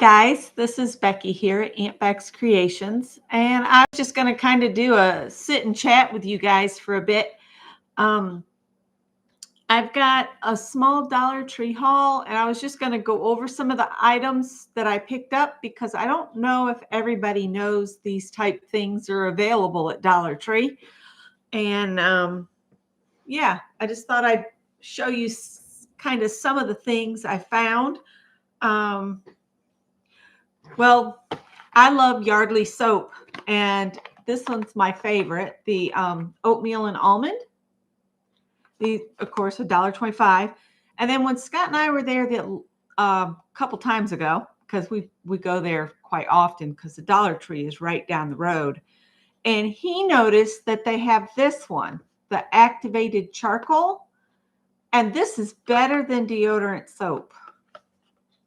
guys, this is Becky here at Aunt Beck's Creations, and I was just going to kind of do a sit and chat with you guys for a bit. Um, I've got a small Dollar Tree haul, and I was just going to go over some of the items that I picked up because I don't know if everybody knows these type things are available at Dollar Tree. And yeah, I just thought I'd show you kind of some of the things I found. Um, Well, I love Yardley soap, and this one's my favorite, the oatmeal and almond. The, of course, $1.25. And then when Scott and I were there the couple times ago, because we go there quite often because the Dollar Tree is right down the road, and he noticed that they have this one, the activated charcoal, and this is better than deodorant soap.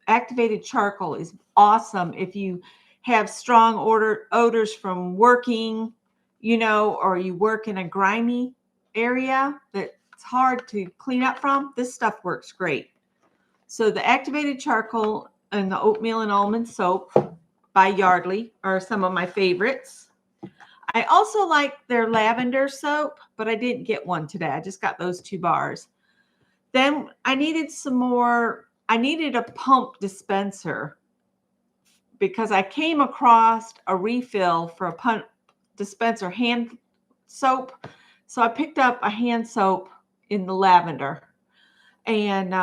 Activated charcoal is awesome if you have strong odors from working, or you work in a grimy area that's hard to clean up from. This stuff works great. So the activated charcoal and the oatmeal and almond soap by Yardley are some of my favorites. I also like their lavender soap, but I didn't get one today. I just got those 2 bars. Then I needed some more. I needed a pump dispenser because I came across a refill for a pump dispenser hand soap. So I picked up a hand soap in the lavender, and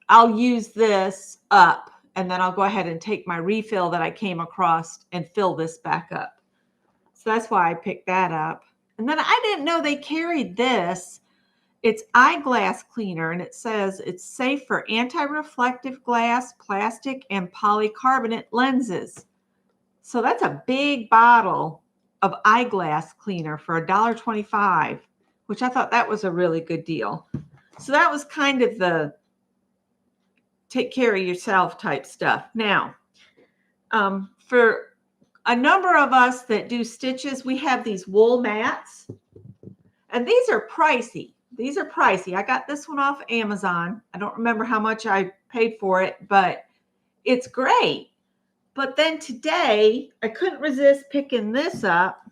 I'll use this up, and then I'll go ahead and take my refill that I came across and fill this back up. So that's why I picked that up. And then I didn't know they carried this. It's eyeglass cleaner, and it says it's safe for anti-reflective glass, plastic, and polycarbonate lenses. So that's a big bottle of eyeglass cleaner for $1.25, which I thought that was a really good deal. So that was kind of the take care of yourself type stuff. Now, for a number of us that do stitches, we have these wool mats, and these are pricey. I got this one off Amazon. I don't remember how much I paid for it, but it's great. But then today, I couldn't resist picking this up.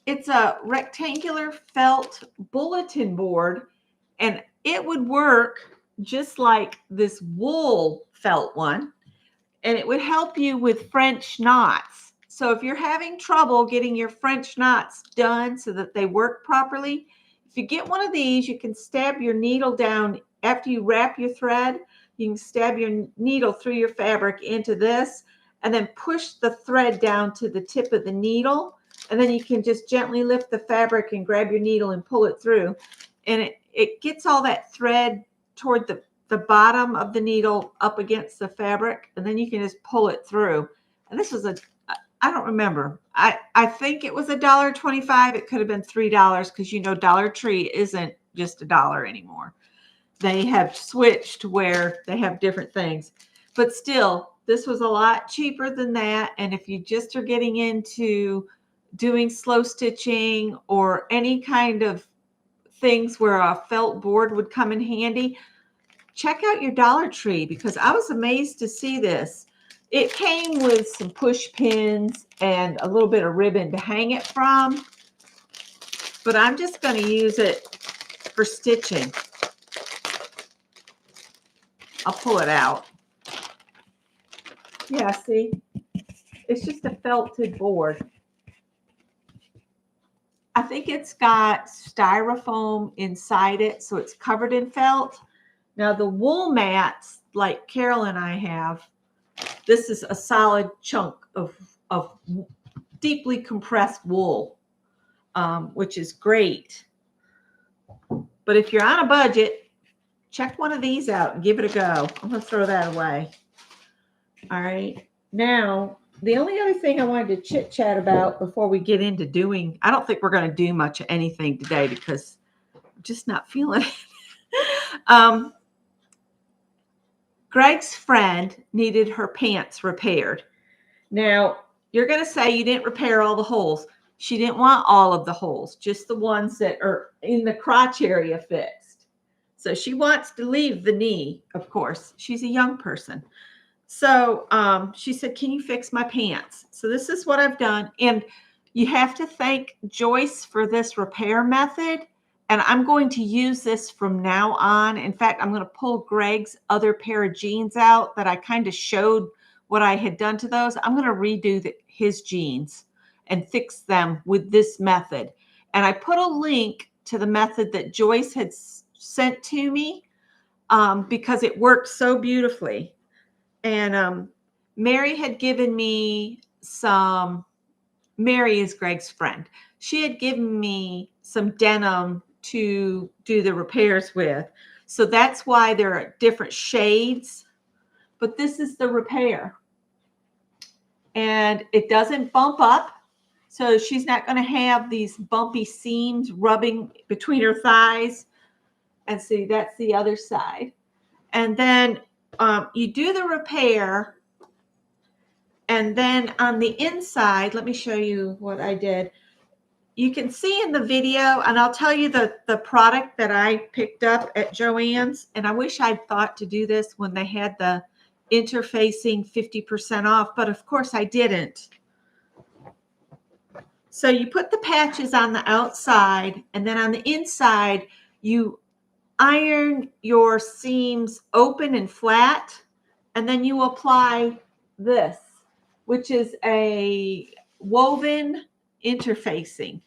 It's a rectangular felt bulletin board, and it would work just like this wool felt one, and it would help you with French knots. So if you're having trouble getting your French knots done so that they work properly, if you get one of these, you can stab your needle down after you wrap your thread. You can stab your needle through your fabric into this and then push the thread down to the tip of the needle. And then you can just gently lift the fabric and grab your needle and pull it through. And it gets all that thread toward the bottom of the needle up against the fabric. And then you can just pull it through. And this was I don't remember. I think it was $1.25. It could have been $3 because Dollar Tree isn't just $1 anymore. They have switched where they have different things. But still, this was a lot cheaper than that. And if you just are getting into doing slow stitching or any kind of things where a felt board would come in handy, check out your Dollar Tree because I was amazed to see this. It came with some push pins and a little bit of ribbon to hang it from, but I'm just going to use it for stitching. I'll pull it out. Yeah, see? It's just a felted board. I think it's got styrofoam inside it, so it's covered in felt. Now, the wool mats, like Carol and I have, this is a solid chunk of deeply compressed wool, which is great. But if you're on a budget, check one of these out and give it a go. I'm going to throw that away. All right. Now, the only other thing I wanted to chit chat about before we get into doing, I don't think we're going to do much of anything today because I'm just not feeling it. Greg's friend needed her pants repaired. Now, you're going to say you didn't repair all the holes. She didn't want all of the holes, just the ones that are in the crotch area fixed. So she wants to leave the knee, of course. She's a young person. So she said, can you fix my pants? So this is what I've done. And you have to thank Joyce for this repair method. And I'm going to use this from now on. In fact, I'm going to pull Greg's other pair of jeans out that I kind of showed what I had done to those. I'm going to redo his jeans and fix them with this method. And I put a link to the method that Joyce had sent to me because it worked so beautifully. And Mary had given me some, Mary is Greg's friend. She had given me some denim to do the repairs with. So that's why there are different shades, but this is the repair. And it doesn't bump up. So she's not going to have these bumpy seams rubbing between her thighs. And see, that's the other side. And then you do the repair. And then on the inside, let me show you what I did. You can see in the video, and I'll tell you the product that I picked up at Joann's. And I wish I'd thought to do this when they had the interfacing 50% off, but of course I didn't. So you put the patches on the outside, and then on the inside, you iron your seams open and flat, and then you apply this, which is a woven interfacing.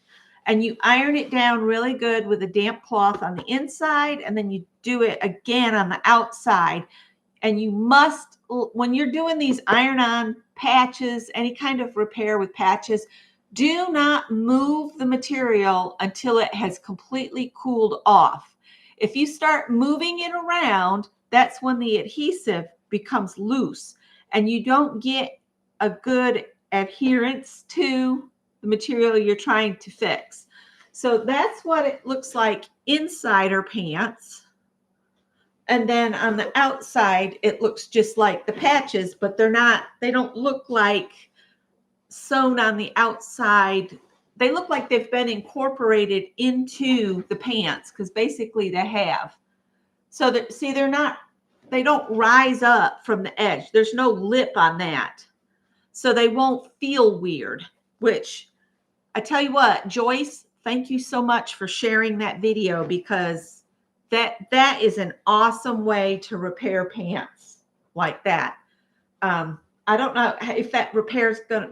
And you iron it down really good with a damp cloth on the inside, and then you do it again on the outside. And you must, when you're doing these iron-on patches, any kind of repair with patches, do not move the material until it has completely cooled off. If you start moving it around, that's when the adhesive becomes loose and you don't get a good adherence to the material you're trying to fix. So that's what it looks like inside her pants. And then on the outside, it looks just like the patches, but they don't look like sewn on the outside. They look like they've been incorporated into the pants because basically they have. So that, see, they don't rise up from the edge. There's no lip on that. So they won't feel weird, which I tell you what, Joyce, thank you so much for sharing that video because that is an awesome way to repair pants like that. I don't know if that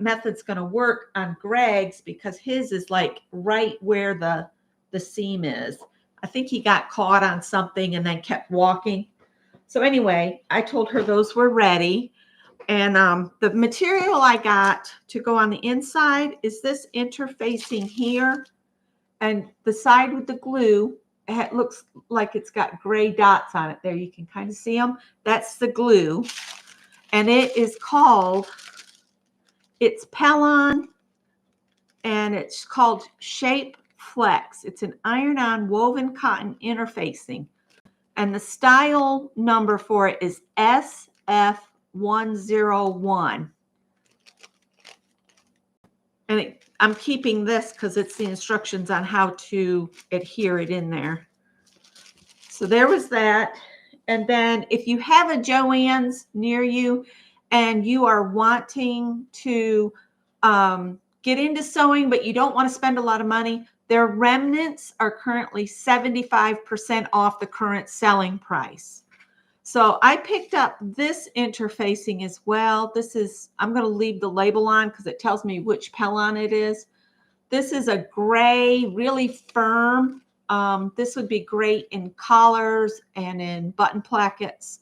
method's going to work on Greg's because his is like right where the seam is. I think he got caught on something and then kept walking. So anyway, I told her those were ready. And the material I got to go on the inside is this interfacing here. And the side with the glue, it looks like it's got gray dots on it there. You can kind of see them. That's the glue. And it is called, it's Pellon, and it's called Shape Flex. It's an iron-on woven cotton interfacing. And the style number for it is SF101. And I'm keeping this because it's the instructions on how to adhere it in there. So there was that. And then if you have a Joann's near you and you are wanting to get into sewing, but you don't want to spend a lot of money, their remnants are currently 75% off the current selling price. So I picked up this interfacing as well. This is, I'm going to leave the label on because it tells me which Pellon it is. This is a gray, really firm. This would be great in collars and in button plackets.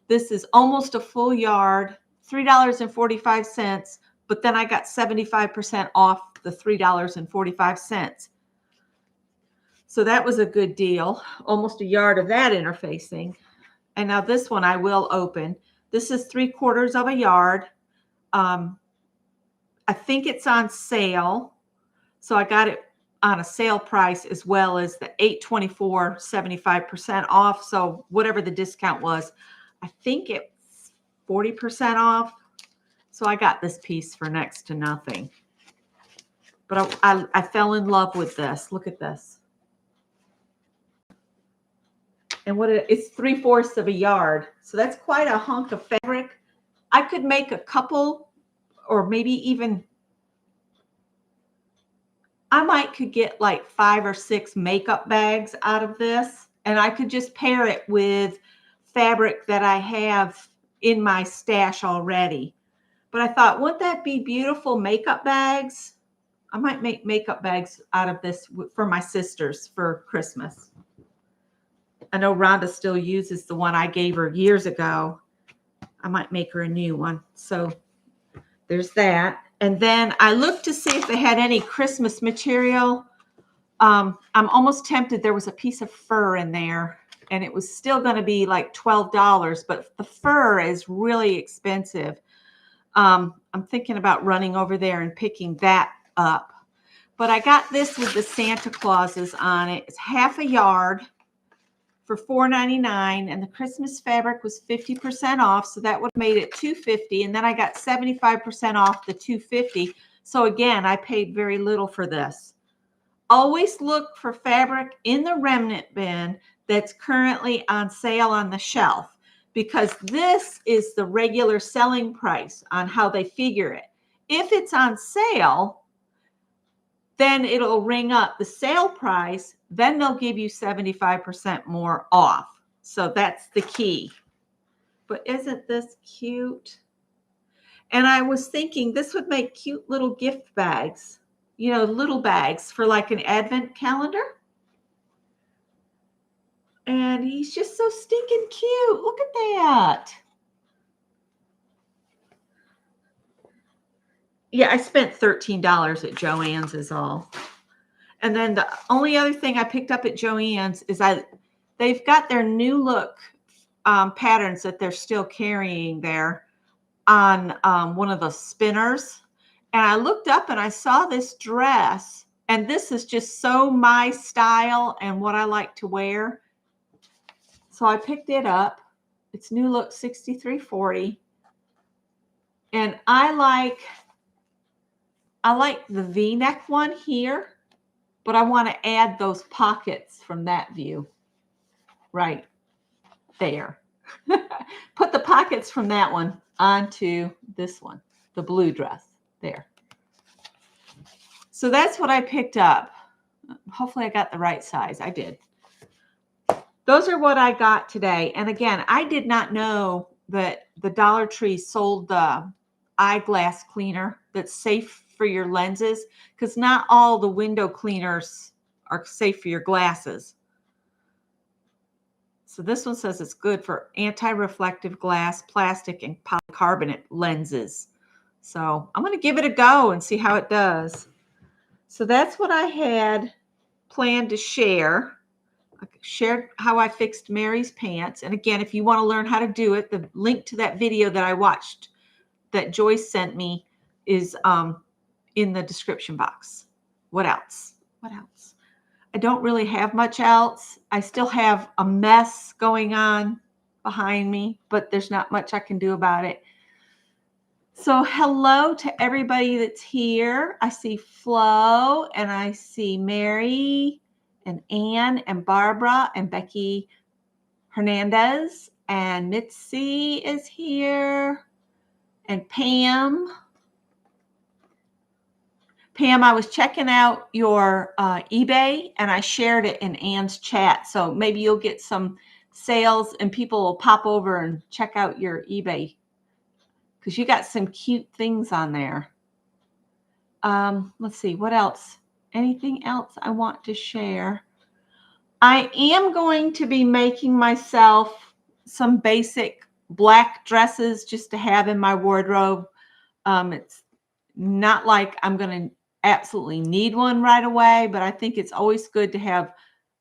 This is almost a full yard, $3.45, but then I got 75% off the $3.45. So that was a good deal, almost a yard of that interfacing. And now this one I will open. This is 3/4 of a yard. I think it's on sale. So I got it on a sale price as well as the $8.24, 75% off. So whatever the discount was, I think it's 40% off. So I got this piece for next to nothing. But I fell in love with this. Look at this. And it's 3/4 of a yard. So that's quite a hunk of fabric. I could make a couple, or maybe even could get like 5 or 6 makeup bags out of this, and I could just pair it with fabric that I have in my stash already. But I thought, wouldn't that be beautiful makeup bags? I might make makeup bags out of this for my sisters for Christmas. I know Rhonda still uses the one I gave her years ago. I might make her a new one. So there's that. And then I looked to see if they had any Christmas material. I'm almost tempted. There was a piece of fur in there, and it was still going to be like $12, but the fur is really expensive. I'm thinking about running over there and picking that up. But I got this with the Santa Clauses on it. It's half a yard for $4.99, and the Christmas fabric was 50% off, so that would have made it $2.50, and then I got 75% off the $2.50. So again, I paid very little for this. Always look for fabric in the remnant bin that's currently on sale on the shelf, because this is the regular selling price on how they figure it. If it's on sale, then it'll ring up the sale price. Then they'll give you 75% more off. So that's the key. But isn't this cute? And I was thinking this would make cute little gift bags, you know, little bags for like an advent calendar. And he's just so stinking cute. Look at that. Yeah, I spent $13 at Joann's is all. And then the only other thing I picked up at Joann's is they've got their new look patterns that they're still carrying there on one of the spinners. And I looked up and I saw this dress, and this is just so my style and what I like to wear. So I picked it up. It's new look 6340. And I like the V-neck one here, but I want to add those pockets from that view right there. Put the pockets from that one onto this one, the blue dress there. So that's what I picked up. Hopefully I got the right size. I did. Those are what I got today. And again, I did not know that the Dollar Tree sold the eyeglass cleaner that's safe for your lenses, because not all the window cleaners are safe for your glasses. So this one says it's good for anti-reflective glass, plastic, and polycarbonate lenses. So I'm going to give it a go and see how it does. So that's what I had planned to share. I shared how I fixed Mary's pants. And again, if you want to learn how to do it, the link to that video that I watched that Joyce sent me is in the description box. What else? What else? I don't really have much else. I still have a mess going on behind me, but there's not much I can do about it. So hello to everybody that's here. I see Flo, and I see Mary and Ann and Barbara and Becky Hernandez, and Mitzi is here, and Pam. Pam, I was checking out your eBay, and I shared it in Ann's chat. So maybe you'll get some sales and people will pop over and check out your eBay, because you got some cute things on there. Let's see, what else? Anything else I want to share? I am going to be making myself some basic black dresses just to have in my wardrobe. It's not like I'm going to absolutely need one right away, but I think it's always good to have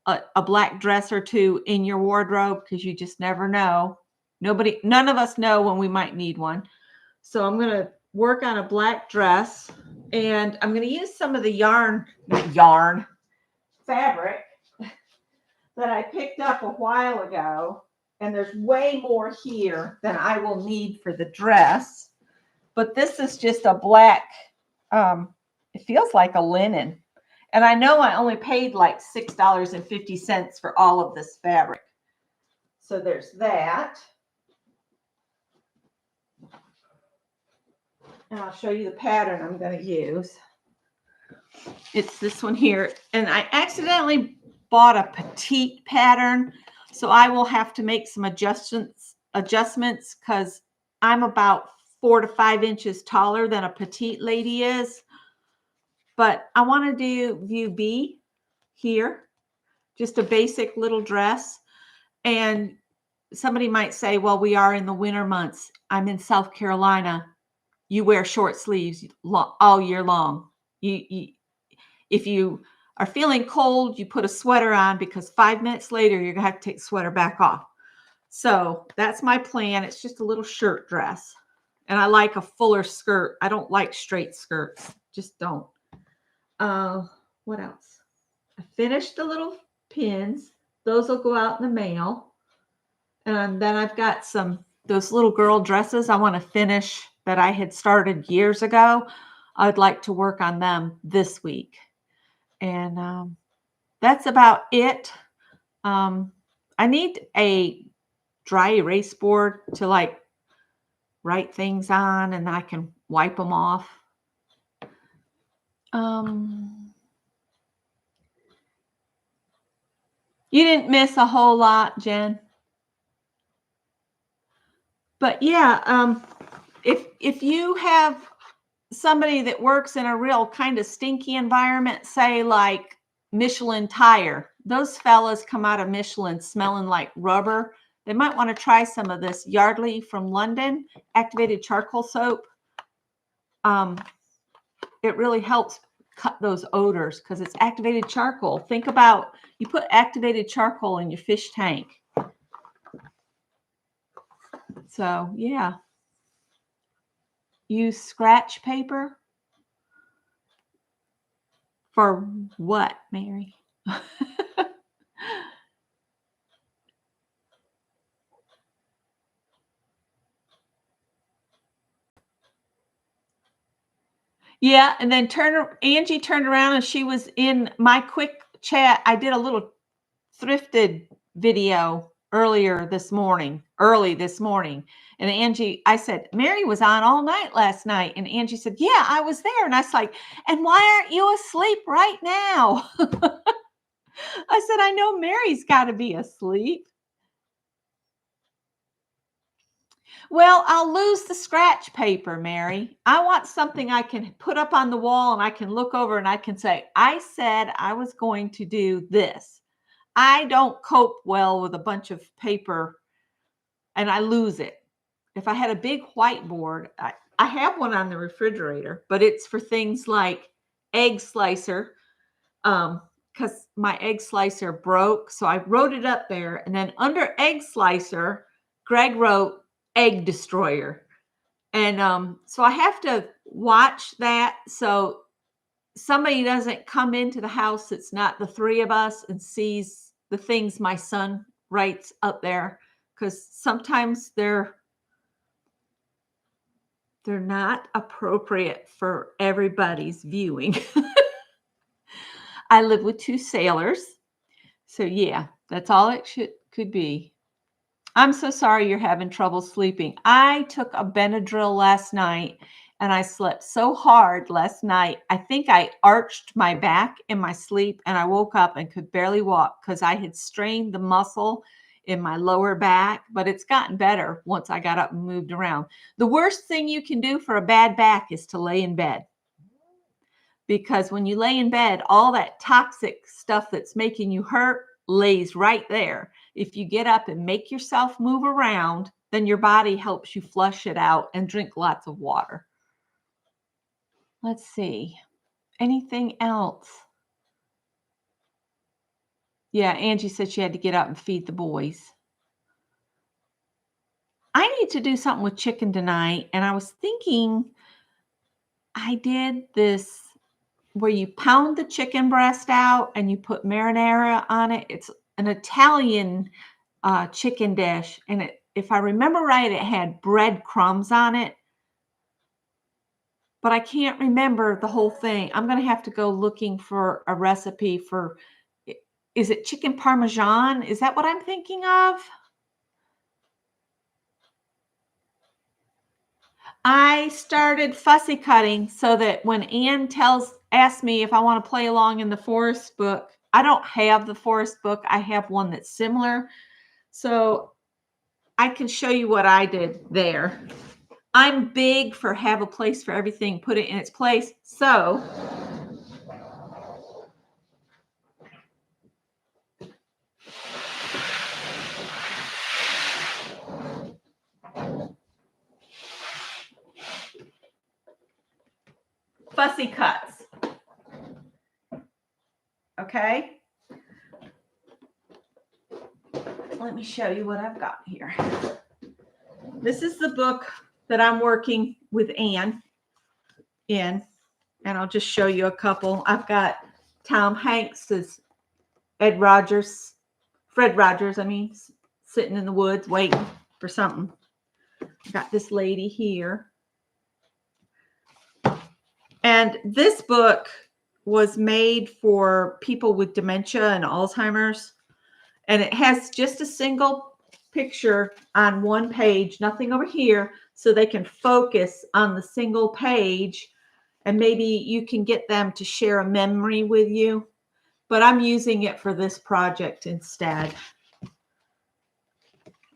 a black dress or two in your wardrobe, because you just never know. None of us know when we might need one. So I'm going to work on a black dress, and I'm going to use some of the fabric that I picked up a while ago. And there's way more here than I will need for the dress. But this is just a black, it feels like a linen. And I know I only paid like $6.50 for all of this fabric. So there's that. And I'll show you the pattern I'm going to use. It's this one here. And I accidentally bought a petite pattern, so I will have to make some adjustments because I'm about 4 to 5 inches taller than a petite lady is. But I want to do view B here, just a basic little dress. And somebody might say, well, we are in the winter months. I'm in South Carolina. You wear short sleeves all year long. If you are feeling cold, you put a sweater on, because 5 minutes later, you're going to have to take the sweater back off. So that's my plan. It's just a little shirt dress. And I like a fuller skirt. I don't like straight skirts. Just don't. What else? I finished the little pins. Those will go out in the mail. And then I've got those little girl dresses I want to finish that I had started years ago. I'd like to work on them this week. And that's about it. I need a dry erase board to like write things on, and I can wipe them off. You didn't miss a whole lot, Jen. But yeah, if you have somebody that works in a real kind of stinky environment, say like Michelin Tire, those fellas come out of Michelin smelling like rubber. They might want to try some of this Yardley from London activated charcoal soap. It really helps cut those odors because it's activated charcoal. Think about, you put activated charcoal in your fish tank. So yeah. Use scratch paper. For what, Mary? Yeah, and then Angie turned around and she was in my quick chat. I did a little thrifted video early this morning. And Angie, I said, Mary was on all night last night. And Angie said, yeah, I was there. And I was like, and why aren't you asleep right now? I said, I know Mary's got to be asleep. Well, I'll lose the scratch paper, Mary. I want something I can put up on the wall and I can look over and I can say, I said I was going to do this. I don't cope well with a bunch of paper and I lose it. If I had a big whiteboard, I have one on the refrigerator, but it's for things like egg slicer, because my egg slicer broke. So I wrote it up there. And then under egg slicer, Greg wrote egg destroyer. And so I have to watch that so somebody doesn't come into the house that's not the three of us and sees the things my son writes up there, because sometimes they're not appropriate for everybody's viewing. I live with 2 sailors. So yeah, that's all it could be. I'm so sorry you're having trouble sleeping. I took a Benadryl last night and I slept so hard last night. I think I arched my back in my sleep and I woke up and could barely walk because I had strained the muscle in my lower back, but it's gotten better once I got up and moved around. The worst thing you can do for a bad back is to lay in bed. Because when you lay in bed, all that toxic stuff that's making you hurt lays right there. If you get up and make yourself move around, then your body helps you flush it out, and drink lots of water. Let's see. Anything else? Yeah, Angie said she had to get up and feed the boys. I need to do something with chicken tonight, and I was thinking I did this where you pound the chicken breast out and you put marinara on it. It's an Italian chicken dish, and if I remember right, it had breadcrumbs on it, but I can't remember the whole thing. I'm going to have to go looking for a recipe for, is it chicken parmesan? Is that what I'm thinking of? I started fussy cutting so that when Anne asks me if I want to play along in the forest book, I don't have the forest book. I have one that's similar. So I can show you what I did there. I'm big for have a place for everything, put it in its place. So fussy cuts. Okay. Let me show you what I've got here. This is the book that I'm working with Anne in, and I'll just show you a couple. I've got Tom Hanks's Fred Rogers, sitting in the woods waiting for something. I got this lady here. And this book was made for people with dementia and Alzheimer's. And it has just a single picture on one page, nothing over here, so they can focus on the single page. And maybe you can get them to share a memory with you. But I'm using it for this project instead.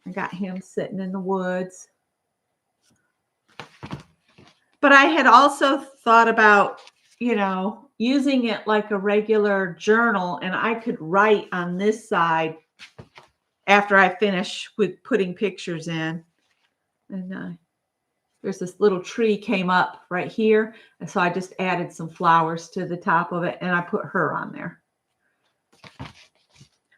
I got him sitting in the woods. But I had also thought about, using it like a regular journal, and I could write on this side after I finish with putting pictures in. And there's this little tree came up right here. And so I just added some flowers to the top of it, and I put her on there.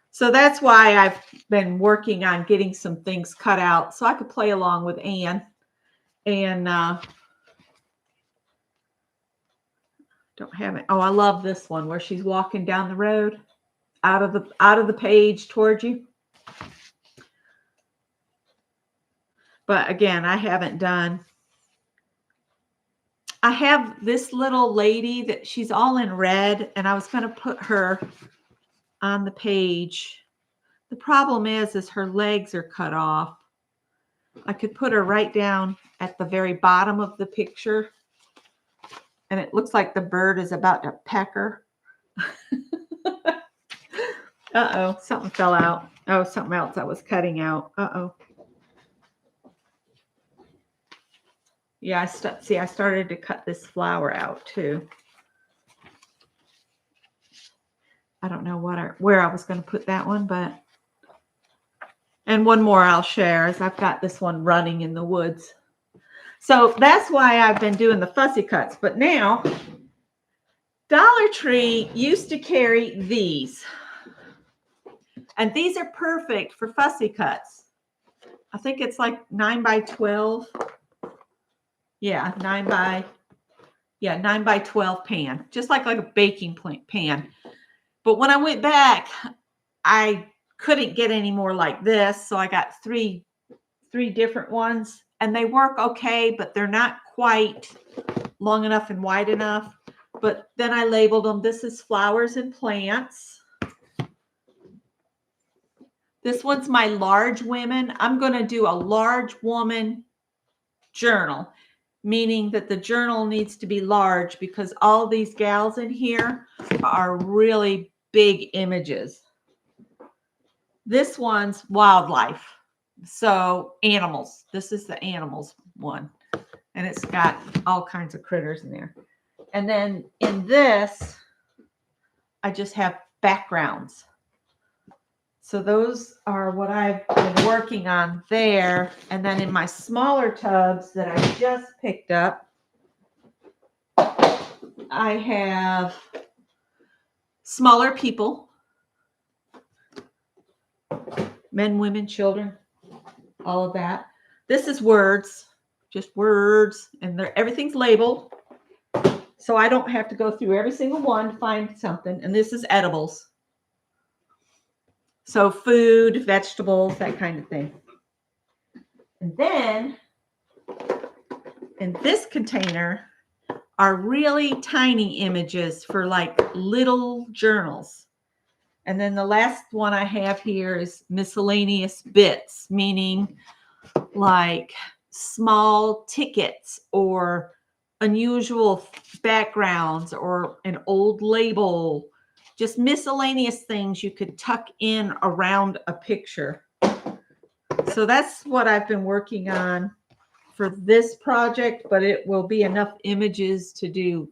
So that's why I've been working on getting some things cut out so I could play along with Anne. And don't have it. Oh, I love this one where she's walking down the road out of the page towards you. But again, I haven't done. I have this little lady that she's all in red, and I was going to put her on the page. The problem is her legs are cut off. I could put her right down at the very bottom of the picture. And it looks like the bird is about to peck her. Uh-oh, something fell out. Oh, something else I was cutting out. Uh-oh. Yeah, I started to cut this flower out too. I don't know where I was going to put that one, but. And one more I'll share is I've got this one running in the woods. So that's why I've been doing the fussy cuts. But now, Dollar Tree used to carry these. And these are perfect for fussy cuts. I think it's like 9 by 12. Yeah, 9 by 12 pan. Just like a baking pan. But when I went back, I couldn't get any more like this. So I got three different ones. And they work okay, but they're not quite long enough and wide enough. But then I labeled them. This is flowers and plants. This one's my large women. I'm going to do a large woman journal, meaning that the journal needs to be large because all these gals in here are really big images. This one's wildlife. So animals. This is the animals one. And it's got all kinds of critters in there. And then in this, I just have backgrounds. So those are what I've been working on there. And then in my smaller tubs that I just picked up, I have smaller people, men, women, children, all of that. This is words, just words, and everything's labeled. So I don't have to go through every single one to find something. And this is edibles. So food, vegetables, that kind of thing. And then in this container are really tiny images for like little journals. And then the last one I have here is miscellaneous bits, meaning like small tickets or unusual backgrounds or an old label, just miscellaneous things you could tuck in around a picture. So that's what I've been working on for this project, but it will be enough images to do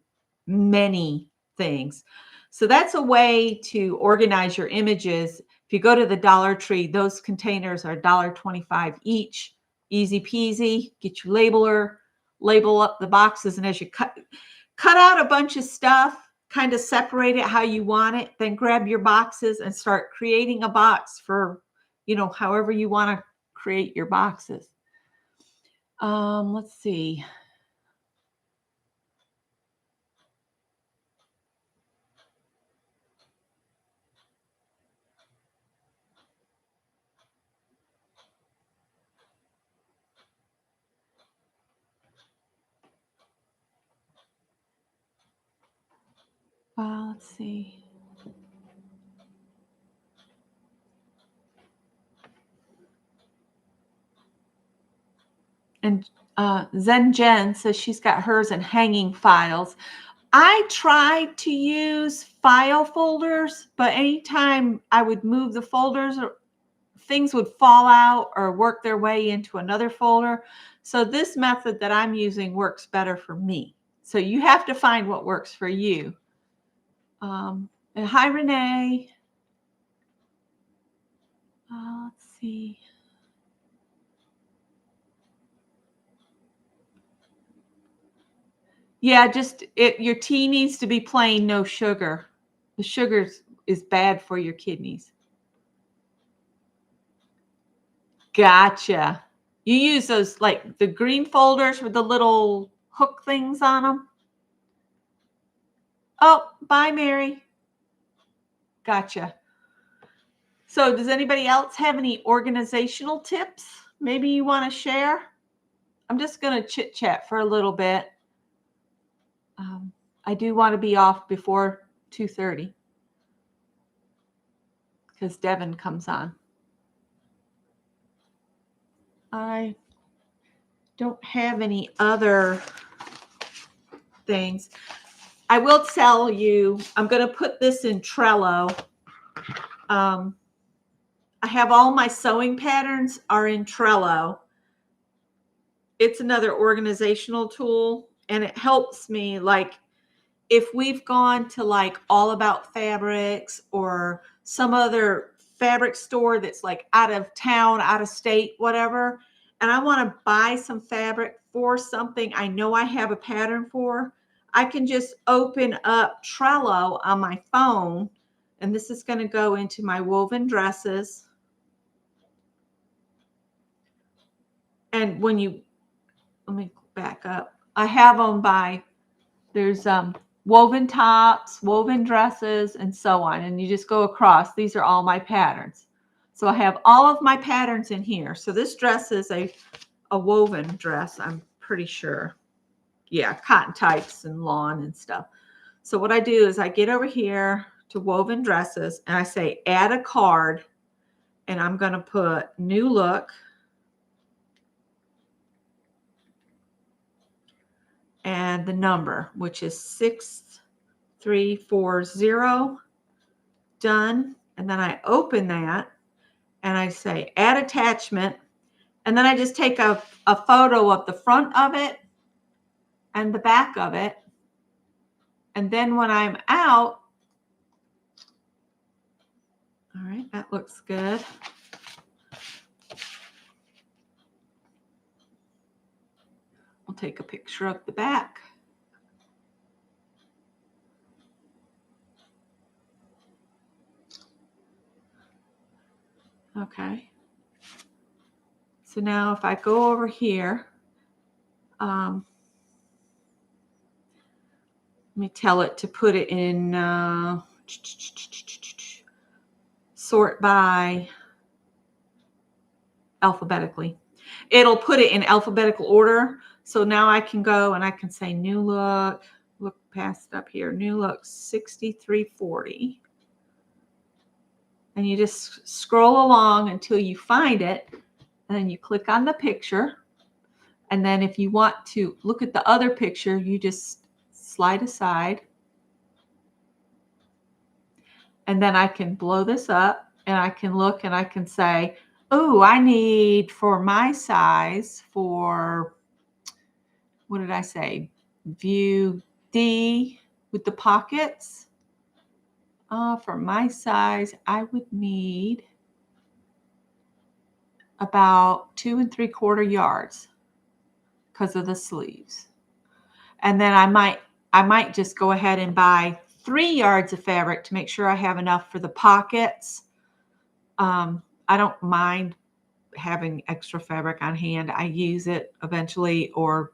many things. So that's a way to organize your images. If you go to the Dollar Tree, those containers are $1.25 each. Easy peasy. Get your labeler, label up the boxes, and as you cut out a bunch of stuff, kind of separate it how you want it, then grab your boxes and start creating a box for, however you want to create your boxes. Let's see. Let's see. And Zen Jen says she's got hers in hanging files. I tried to use file folders, but anytime I would move the folders, things would fall out or work their way into another folder. So this method that I'm using works better for me. So you have to find what works for you. And hi, Renee. Let's see. Yeah, just your tea needs to be plain, no sugar. The sugar is bad for your kidneys. Gotcha. You use those like the green folders with the little hook things on them? Oh, bye, Mary. Gotcha. So does anybody else have any organizational tips maybe you want to share? I'm just going to chit chat for a little bit. I do want to be off before 2:30 because Devin comes on. I don't have any other things. I will tell you, I'm going to put this in Trello. I have all my sewing patterns are in Trello. It's another organizational tool, and it helps me, like, if we've gone to like All About Fabrics or some other fabric store that's like out of town, out of state, whatever, and I want to buy some fabric for something I know I have a pattern for, I can just open up Trello on my phone, and this is going to go into my woven dresses. And when let me back up. I have them by, there's woven tops, woven dresses, and so on. And you just go across. These are all my patterns. So I have all of my patterns in here. So this dress is a woven dress, I'm pretty sure. Yeah, cotton types and lawn and stuff. So what I do is I get over here to woven dresses and I say add a card, and I'm going to put new look. And the number, which is 6340, done. And then I open that and I say add attachment. And then I just take a photo of the front of it and the back of it. And then when I'm out, all right, that looks good. I'll take a picture of the back. Okay. So now if I go over here, let me tell it to put it in sort by alphabetically. It'll put it in alphabetical order. So now I can go and I can say new look past up here, new look 6340. And you just scroll along until you find it. And then you click on the picture. And then if you want to look at the other picture, you just slide aside. And then I can blow this up and I can look and I can say, oh, I need for my size for, what did I say? View D with the pockets. For my size, I would need about 2 3/4 yards because of the sleeves. And then I might just go ahead and buy 3 yards of fabric to make sure I have enough for the pockets. I don't mind having extra fabric on hand. I use it eventually or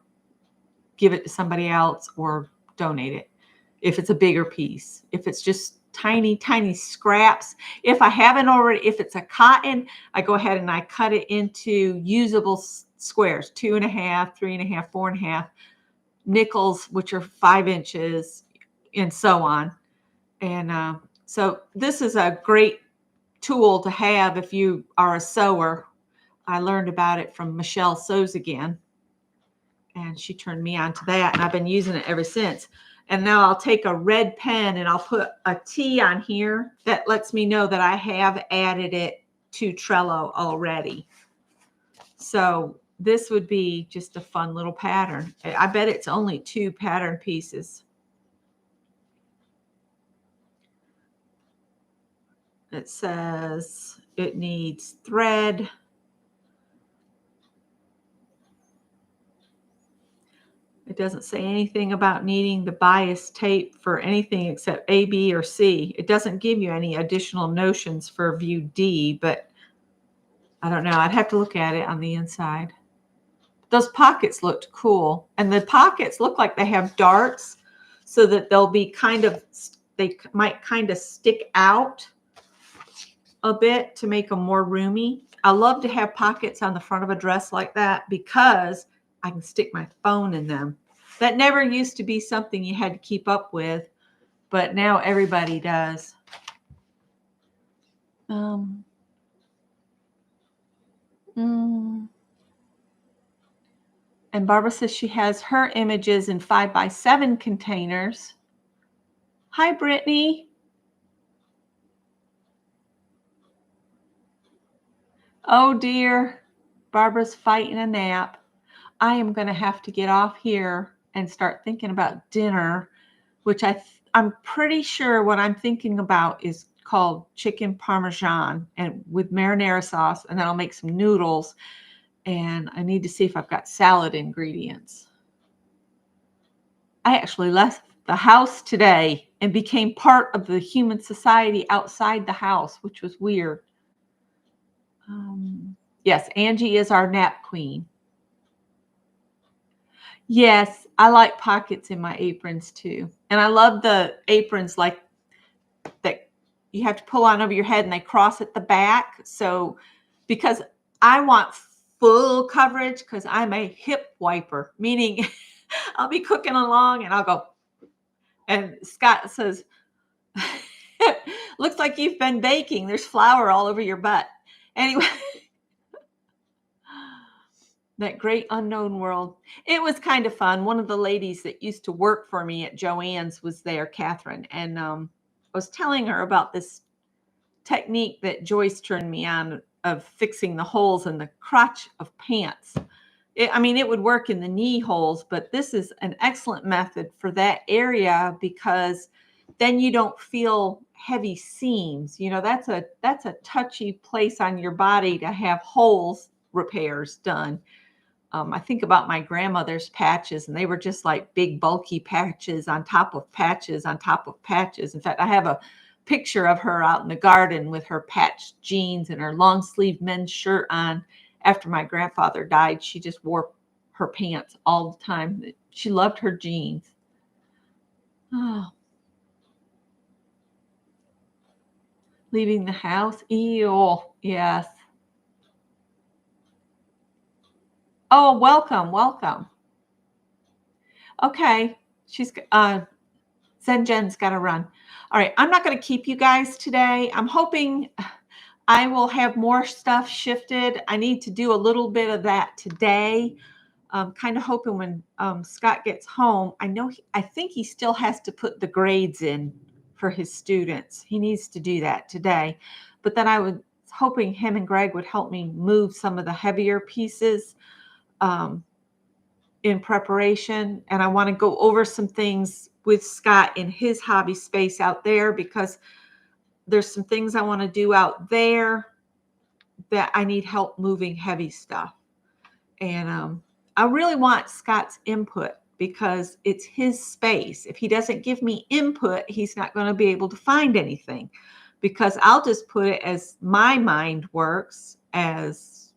give it to somebody else or donate it if it's a bigger piece. If it's just tiny, tiny scraps, if I haven't already, if it's a cotton, I go ahead and I cut it into usable squares, 2.5, 3.5, 4.5, nickels, which are 5 inches, and so on. And so this is a great tool to have if you are a sewer. I learned about it from Michelle Sews Again, and she turned me on to that, and I've been using it ever since. And now I'll take a red pen and I'll put a T on here that lets me know that I have added it to Trello already. So this would be just a fun little pattern. I bet it's only 2 pattern pieces. It says it needs thread. It doesn't say anything about needing the bias tape for anything except A, B, or C. It doesn't give you any additional notions for view D, but I don't know. I'd have to look at it on the inside. Those pockets looked cool. And the pockets look like they have darts so that they'll be they might kind of stick out a bit to make them more roomy. I love to have pockets on the front of a dress like that because I can stick my phone in them. That never used to be something you had to keep up with, but now everybody does. And Barbara says she has her images in 5x7 containers. Hi, Brittany. Oh dear, Barbara's fighting a nap. I am going to have to get off here and start thinking about dinner, which I'm pretty sure what I'm thinking about is called chicken parmesan and with marinara sauce, and then I'll make some noodles, and I need to see if I've got salad ingredients. I actually left the house today and became part of the human society outside the house, which was weird. Yes, Angie is our nap queen. Yes, I like pockets in my aprons too. And I love the aprons like that you have to pull on over your head and they cross at the back. So because I want full coverage because I'm a hip wiper, meaning I'll be cooking along and I'll go. And Scott says, looks like you've been baking. There's flour all over your butt. Anyway. That great unknown world. It was kind of fun. One of the ladies that used to work for me at Joann's was there, Catherine. And I was telling her about this technique that Joyce turned me on of fixing the holes in the crotch of pants. It would work in the knee holes, but this is an excellent method for that area because then you don't feel heavy seams. That's a touchy place on your body to have holes repairs done. I think about my grandmother's patches, and they were just like big, bulky patches on top of patches on top of patches. In fact, I have a picture of her out in the garden with her patched jeans and her long sleeve men's shirt on. After my grandfather died, she just wore her pants all the time. She loved her jeans. Oh. Leaving the house? Ew. Yes. Oh, welcome. Okay. Zen Jen's got to run. All right. I'm not going to keep you guys today. I'm hoping I will have more stuff shifted. I need to do a little bit of that today. kind of hoping when Scott gets home, I think he still has to put the grades in for his students. He needs to do that today. But then I was hoping him and Greg would help me move some of the heavier pieces um, in preparation. And I want to go over some things with Scott in his hobby space out there, because there's some things I want to do out there that I need help moving heavy stuff. And I really want Scott's input because it's his space. If he doesn't give me input, he's not going to be able to find anything, because I'll just put it as my mind works, as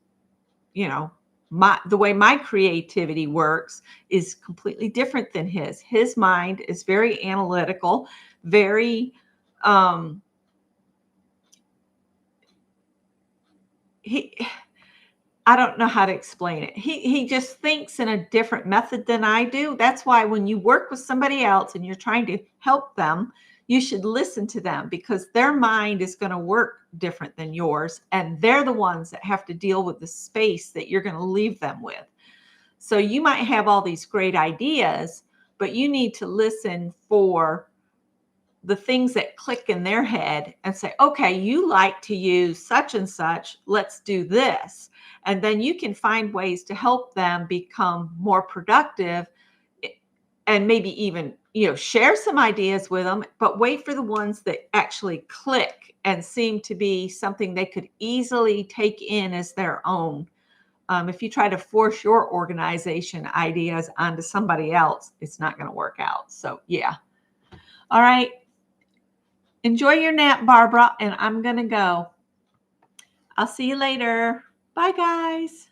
you know, the way my creativity works is completely different than his. His mind is very analytical, very he I don't know how to explain it. He just thinks in a different method than I do. That's why when you work with somebody else and you're trying to help them, you should listen to them, because their mind is going to work different than yours, and they're the ones that have to deal with the space that you're going to leave them with. So you might have all these great ideas, but you need to listen for the things that click in their head and say, okay, you like to use such and such, let's do this. And then you can find ways to help them become more productive, and maybe even, share some ideas with them, but wait for the ones that actually click and seem to be something they could easily take in as their own. If you try to force your organization ideas onto somebody else, it's not going to work out. So, yeah. All right. Enjoy your nap, Barbara, and I'm going to go. I'll see you later. Bye, guys.